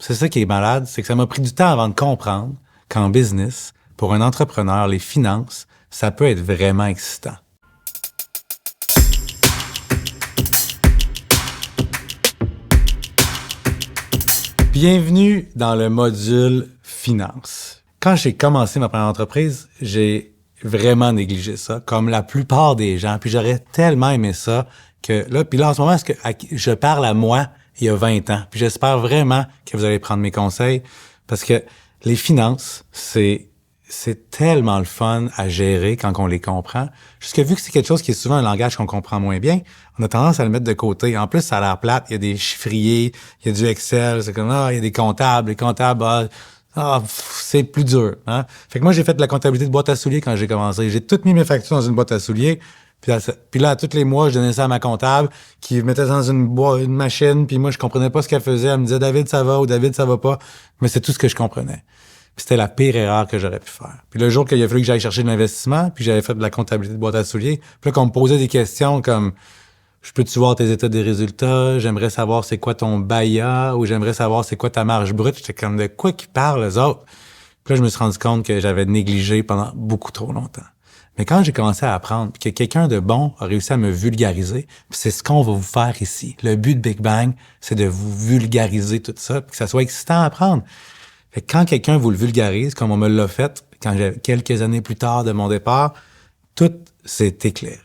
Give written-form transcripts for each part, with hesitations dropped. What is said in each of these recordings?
C'est ça qui est malade, c'est que ça m'a pris du temps avant de comprendre qu'en business, pour un entrepreneur, les finances, ça peut être vraiment excitant. Bienvenue dans le module finances. Quand j'ai commencé ma première entreprise, j'ai vraiment négligé ça, comme la plupart des gens. Puis j'aurais tellement aimé ça que là, en ce moment, je parle à moi il y a 20 ans. Puis j'espère vraiment que vous allez prendre mes conseils parce que les finances, c'est tellement le fun à gérer quand on les comprend. Jusque vu que c'est quelque chose qui est souvent un langage qu'on comprend moins bien, on a tendance à le mettre de côté. En plus, ça a l'air plate. Il y a des chiffriers, il y a du Excel. C'est comme, il y a des comptables. Les comptables, c'est plus dur. Hein? Fait que moi, j'ai fait de la comptabilité de boîte à souliers quand j'ai commencé. J'ai toutes mis mes factures dans une boîte à souliers. Puis là, tous les mois, je donnais ça à ma comptable qui mettait ça dans une machine. Puis moi, je comprenais pas ce qu'elle faisait. Elle me disait, David, ça va ou David, ça va pas. Mais c'est tout ce que je comprenais. Puis c'était la pire erreur que j'aurais pu faire. Puis le jour qu'il a fallu que j'aille chercher de l'investissement, puis j'avais fait de la comptabilité de boîte à souliers, puis là, qu'on me posait des questions comme « Je peux-tu voir tes états des résultats? J'aimerais savoir c'est quoi ton BAYA ou j'aimerais savoir c'est quoi ta marge brute. » J'étais comme « De quoi qu'ils parlent, eux autres? » Puis là, je me suis rendu compte que j'avais négligé pendant beaucoup trop longtemps. Mais quand j'ai commencé à apprendre, puis que quelqu'un de bon a réussi à me vulgariser, puis c'est ce qu'on va vous faire ici. Le but de Big Bang, c'est de vous vulgariser tout ça, puis que ça soit excitant à apprendre. Fait que quand quelqu'un vous le vulgarise, comme on me l'a fait, quand j'avais quelques années plus tard de mon départ, tout s'est éclairé.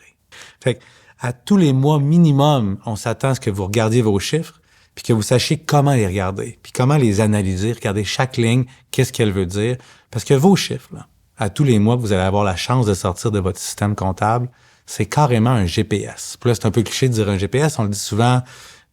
Fait que à tous les mois minimum, on s'attend à ce que vous regardiez vos chiffres, puis que vous sachiez comment les regarder, puis comment les analyser, regarder chaque ligne, qu'est-ce qu'elle veut dire. Parce que vos chiffres, là, à tous les mois que vous allez avoir la chance de sortir de votre système comptable, c'est carrément un GPS. Puis là, c'est un peu cliché de dire un GPS, on le dit souvent,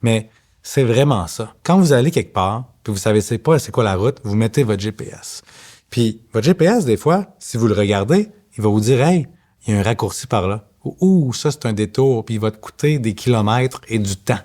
mais c'est vraiment ça. Quand vous allez quelque part, puis vous savez c'est quoi la route, vous mettez votre GPS. Puis votre GPS, des fois, si vous le regardez, il va vous dire « Hey, il y a un raccourci par là. » Ou « Ça, c'est un détour. » Puis il va te coûter des kilomètres et du temps.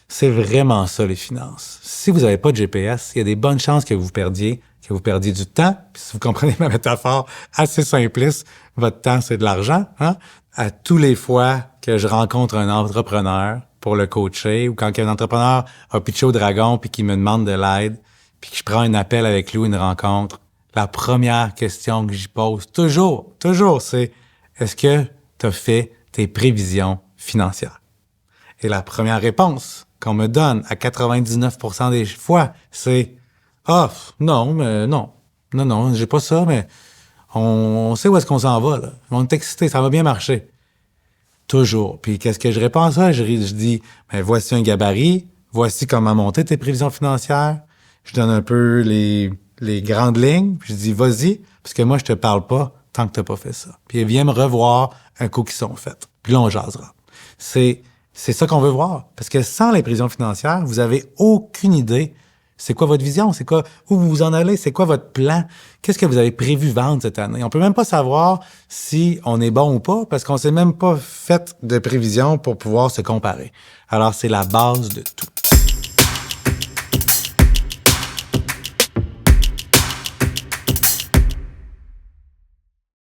C'est vraiment ça, les finances. Si vous n'avez pas de GPS, il y a des bonnes chances que vous perdiez du temps. Puis si vous comprenez ma métaphore assez simpliste, votre temps, c'est de l'argent. Hein? À tous les fois que je rencontre un entrepreneur pour le coacher, ou quand un entrepreneur a pitché au dragon puis qu'il me demande de l'aide, puis que je prends un appel avec lui, une rencontre, la première question que j'y pose, toujours, c'est « Est-ce que tu as fait tes prévisions financières? » Et la première réponse qu'on me donne à 99% des fois, c'est « Ah, non, mais non, j'ai pas ça, mais on sait où est-ce qu'on s'en va, là. On est excité, ça va bien marcher. » Toujours. Puis qu'est-ce que je réponds à ça? Je dis, voici un gabarit, voici comment monter tes prévisions financières. Je donne un peu les grandes lignes, puis je dis, vas-y, parce que moi, je te parle pas tant que t'as pas fait ça. Puis viens me revoir un coup qui sont faites. Puis là, on jasera. C'est ça qu'on veut voir. Parce que sans les prévisions financières, vous avez aucune idée c'est quoi votre vision, c'est quoi où vous en allez, c'est quoi votre plan, qu'est-ce que vous avez prévu vendre cette année. On peut même pas savoir si on est bon ou pas parce qu'on s'est même pas fait de prévision pour pouvoir se comparer. Alors, c'est la base de tout.